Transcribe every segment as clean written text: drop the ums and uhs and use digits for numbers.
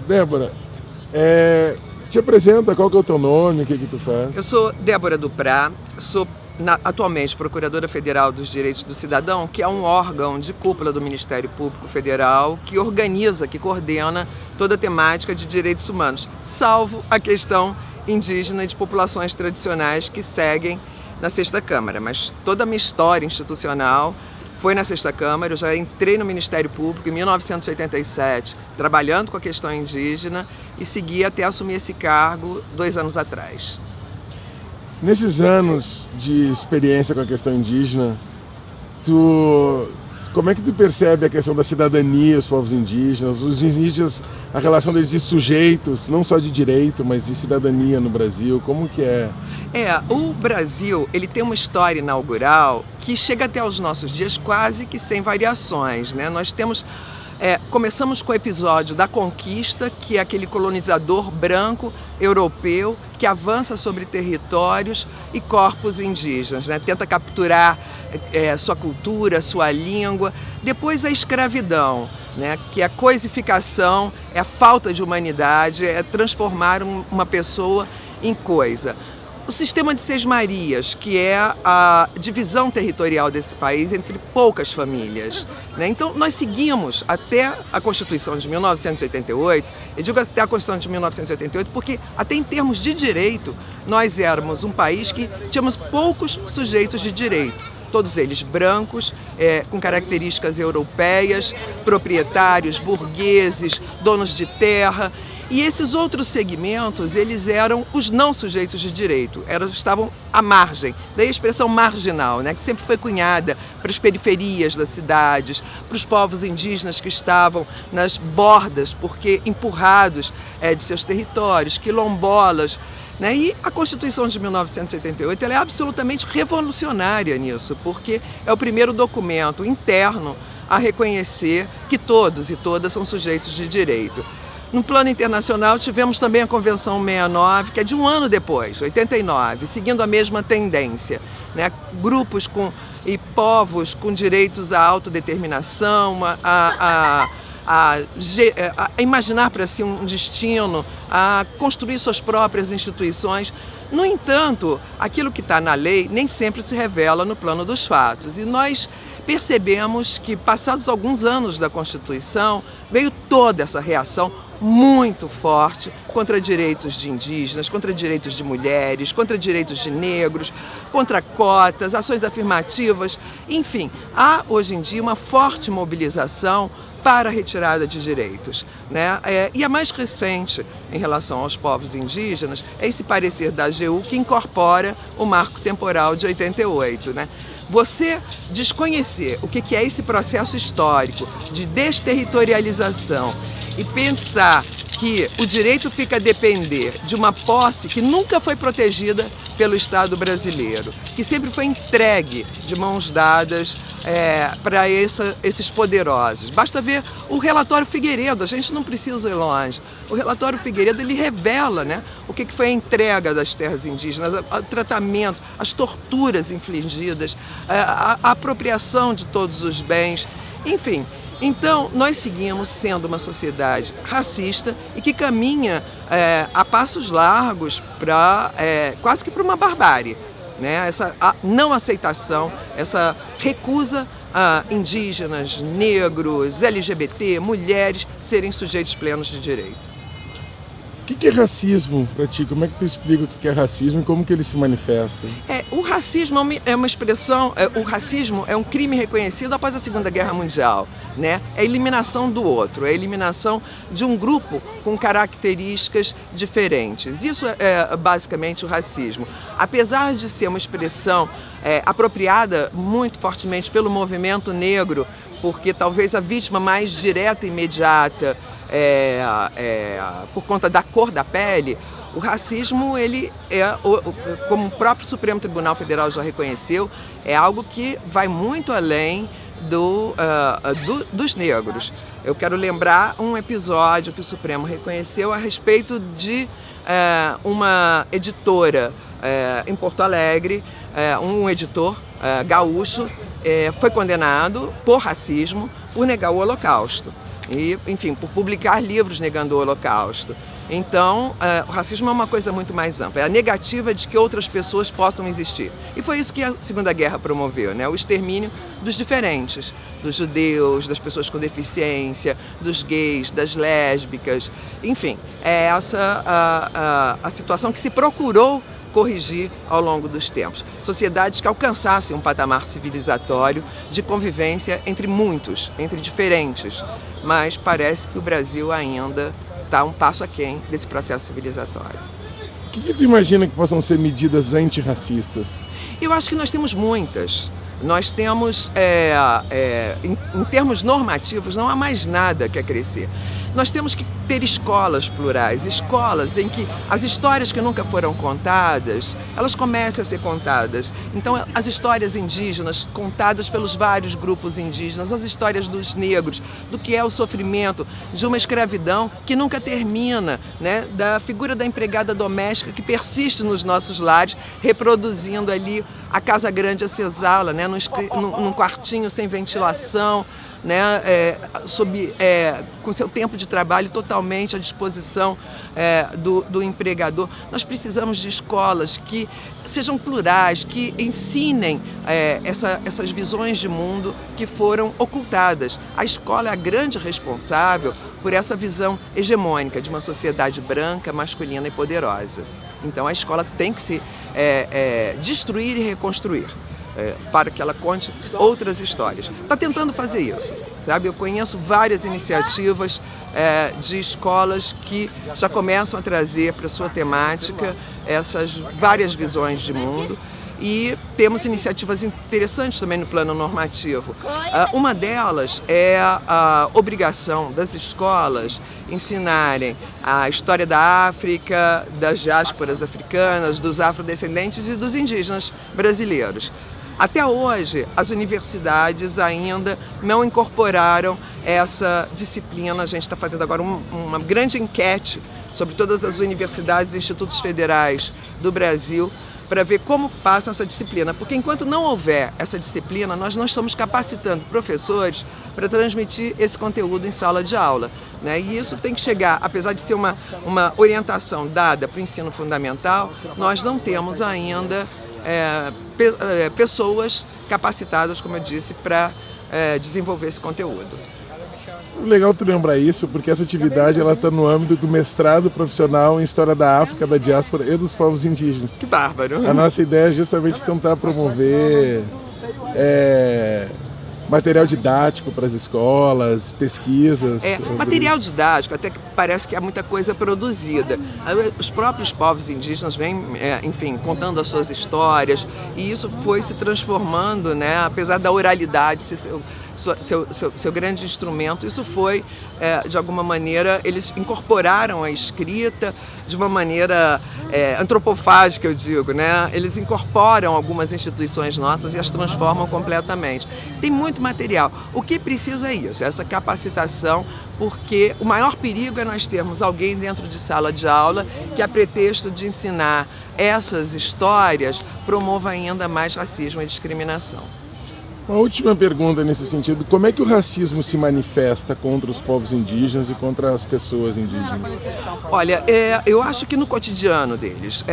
Débora, te apresenta, qual que é o teu nome, o que que tu faz? Eu sou Débora Duprá, sou atualmente Procuradora Federal dos Direitos do Cidadão, que é um órgão de cúpula do Ministério Público Federal que organiza, que coordena toda a temática de direitos humanos, salvo a questão indígena e de populações tradicionais que seguem na Sexta Câmara. Mas toda a minha história institucional foi na Sexta Câmara. Eu já entrei no Ministério Público em 1987, trabalhando com a questão indígena, e segui até assumir esse cargo 2 anos atrás. Nesses anos de experiência com a questão indígena, como é que tu percebe a questão da cidadania, os povos indígenas, a relação deles de sujeitos, não só de direito, mas de cidadania no Brasil, como que é? O Brasil, ele tem uma história inaugural que chega até os nossos dias quase que sem variações, né? Nós temos... começamos com o episódio da conquista, que é aquele colonizador branco europeu que avança sobre territórios e corpos indígenas, né? Tenta capturar sua cultura, sua língua. Depois a escravidão, né? Que é a coisificação, é a falta de humanidade, é transformar uma pessoa em coisa. O sistema de sesmarias, que é a divisão territorial desse país entre poucas famílias, né? Então, nós seguimos até a Constituição de 1988, eu digo até a Constituição de 1988 porque, até em termos de direito, nós éramos um país que tínhamos poucos sujeitos de direito. Todos eles brancos, com características europeias, proprietários, burgueses, donos de terra. E esses outros segmentos, eles eram os não sujeitos de direito, estavam à margem, daí a expressão marginal, né, que sempre foi cunhada para as periferias das cidades, para os povos indígenas que estavam nas bordas, porque empurrados de seus territórios, quilombolas, né? E a Constituição de 1988 ela é absolutamente revolucionária nisso, porque é o primeiro documento interno a reconhecer que todos e todas são sujeitos de direito. No plano internacional, tivemos também a Convenção 69, que é de um ano depois, 89, seguindo a mesma tendência, né? Grupos e povos com direitos à autodeterminação, a imaginar para si um destino, a construir suas próprias instituições. No entanto, aquilo que está na lei nem sempre se revela no plano dos fatos. E nós percebemos que, passados alguns anos da Constituição, veio toda essa reação muito forte contra direitos de indígenas, contra direitos de mulheres, contra direitos de negros, contra cotas, ações afirmativas. Enfim, há hoje em dia uma forte mobilização para a retirada de direitos, né? E a mais recente em relação aos povos indígenas é esse parecer da AGU que incorpora o marco temporal de 88, né? Você desconhecer o que é esse processo histórico de desterritorialização e pensar que o direito fica a depender de uma posse que nunca foi protegida pelo Estado brasileiro, que sempre foi entregue de mãos dadas para esses poderosos. Basta ver o relatório Figueiredo, a gente não precisa ir longe. O relatório Figueiredo ele revela, né, o que foi a entrega das terras indígenas, o tratamento, as torturas infligidas, a apropriação de todos os bens, enfim. Então, nós seguimos sendo uma sociedade racista e que caminha a passos largos quase que para uma barbárie, né? Essa não aceitação, essa recusa a indígenas, negros, LGBT, mulheres serem sujeitos plenos de direito. O que é racismo para ti? Como é que tu explica o que é racismo e como que ele se manifesta? O racismo é uma expressão, o racismo é um crime reconhecido após a Segunda Guerra Mundial, né? É a eliminação do outro, é a eliminação de um grupo com características diferentes. Isso é basicamente o racismo. Apesar de ser uma expressão apropriada muito fortemente pelo movimento negro, porque talvez a vítima mais direta e imediata por conta da cor da pele, o racismo, ele como o próprio Supremo Tribunal Federal já reconheceu, é algo que vai muito além dos negros. Eu quero lembrar um episódio que o Supremo reconheceu a respeito de uma editora em Porto Alegre, um editor gaúcho foi condenado por racismo por negar o Holocausto. e, enfim, por publicar livros negando o Holocausto. Então, o racismo é uma coisa muito mais ampla, é a negativa de que outras pessoas possam existir. E foi isso que a Segunda Guerra promoveu, né? O extermínio dos diferentes, dos judeus, das pessoas com deficiência, dos gays, das lésbicas, enfim, é essa a situação que se procurou corrigir ao longo dos tempos. Sociedades que alcançassem um patamar civilizatório de convivência entre muitos, entre diferentes, mas parece que o Brasil ainda está um passo aquém desse processo civilizatório. O que tu imagina que possam ser medidas antirracistas? Eu acho que nós temos muitas. Nós temos, em termos normativos, não há mais nada que acrescer. Nós temos que ter escolas plurais, escolas em que as histórias que nunca foram contadas, elas comecem a ser contadas. Então, as histórias indígenas, contadas pelos vários grupos indígenas, as histórias dos negros, do que é o sofrimento de uma escravidão que nunca termina, né? Da figura da empregada doméstica que persiste nos nossos lares, reproduzindo ali a casa grande a senzala, né? Num quartinho sem ventilação, né? Com seu tempo de trabalho totalmente à disposição do empregador. Nós precisamos de escolas que sejam plurais, que ensinem essas visões de mundo que foram ocultadas. A escola é a grande responsável por essa visão hegemônica de uma sociedade branca, masculina e poderosa. Então a escola tem que se destruir e reconstruir. Para que ela conte outras histórias. Está tentando fazer isso, sabe? Eu conheço várias iniciativas de escolas que já começam a trazer para a sua temática essas várias visões de mundo. E temos iniciativas interessantes também no plano normativo. Uma delas é a obrigação das escolas ensinarem a história da África, das diásporas africanas, dos afrodescendentes e dos indígenas brasileiros. Até hoje, as universidades ainda não incorporaram essa disciplina. A gente está fazendo agora uma grande enquete sobre todas as universidades e institutos federais do Brasil para ver como passa essa disciplina. Porque enquanto não houver essa disciplina, nós não estamos capacitando professores para transmitir esse conteúdo em sala de aula, né? E isso tem que chegar, apesar de ser uma orientação dada para o ensino fundamental, nós não temos ainda pessoas capacitadas, como eu disse, para desenvolver esse conteúdo. Legal tu lembrar isso, porque essa atividade ela está no âmbito do mestrado profissional em História da África, da diáspora e dos povos indígenas. Que bárbaro! A nossa ideia é justamente tentar promover material didático para as escolas, pesquisas. Material didático, até que parece que há muita coisa produzida. Os próprios povos indígenas vêm, enfim, contando as suas histórias, e isso foi se transformando, né? Apesar da oralidade ser seu grande instrumento, isso foi, de alguma maneira, eles incorporaram a escrita de uma maneira antropofágica, eu digo, né? Eles incorporam algumas instituições nossas e as transformam completamente. Tem muito material. O que precisa é isso, essa capacitação, porque o maior perigo é nós termos alguém dentro de sala de aula que, a pretexto de ensinar essas histórias, promova ainda mais racismo e discriminação. Uma última pergunta nesse sentido: como é que o racismo se manifesta contra os povos indígenas e contra as pessoas indígenas? Olha, eu acho que no cotidiano deles,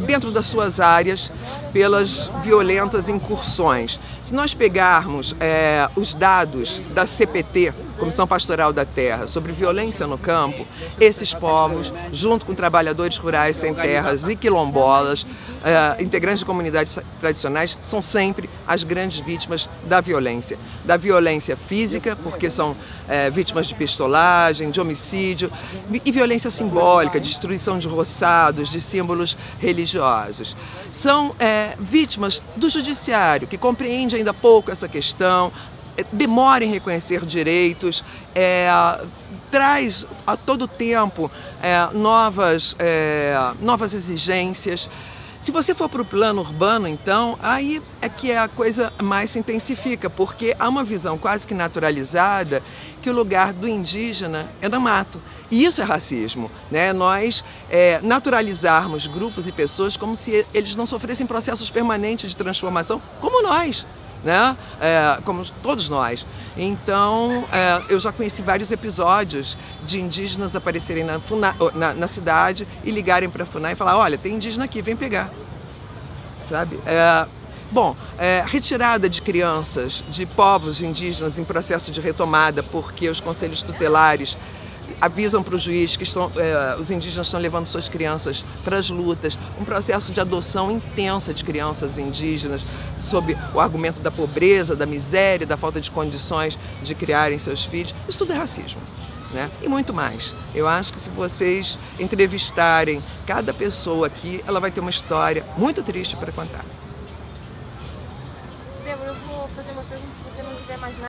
dentro das suas áreas, pelas violentas incursões. Se nós pegarmos os dados da CPT, Comissão Pastoral da Terra, sobre violência no campo, esses povos, junto com trabalhadores rurais sem terras e quilombolas, integrantes de comunidades tradicionais, são sempre as grandes vítimas da violência física, porque são vítimas de pistolagem, de homicídio, e violência simbólica, destruição de roçados, de símbolos religiosos. São vítimas do judiciário, que compreende ainda pouco essa questão, demora em reconhecer direitos, traz a todo tempo novas exigências. Se você for para o plano urbano, então, aí é que a coisa mais se intensifica, porque há uma visão quase que naturalizada que o lugar do indígena é no mato. E isso é racismo, né? Nós naturalizarmos grupos e pessoas como se eles não sofressem processos permanentes de transformação, como nós. né? Como todos nós. Então, eu já conheci vários episódios de indígenas aparecerem na cidade e ligarem para a FUNAI e falar, olha, tem indígena aqui, vem pegar, sabe? Retirada de crianças de povos indígenas em processo de retomada, porque os conselhos tutelares avisam para o juiz que os indígenas estão levando suas crianças para as lutas, um processo de adoção intensa de crianças indígenas, sob o argumento da pobreza, da miséria, da falta de condições de criarem seus filhos. Isso tudo é racismo, né? E muito mais. Eu acho que se vocês entrevistarem cada pessoa aqui, ela vai ter uma história muito triste para contar.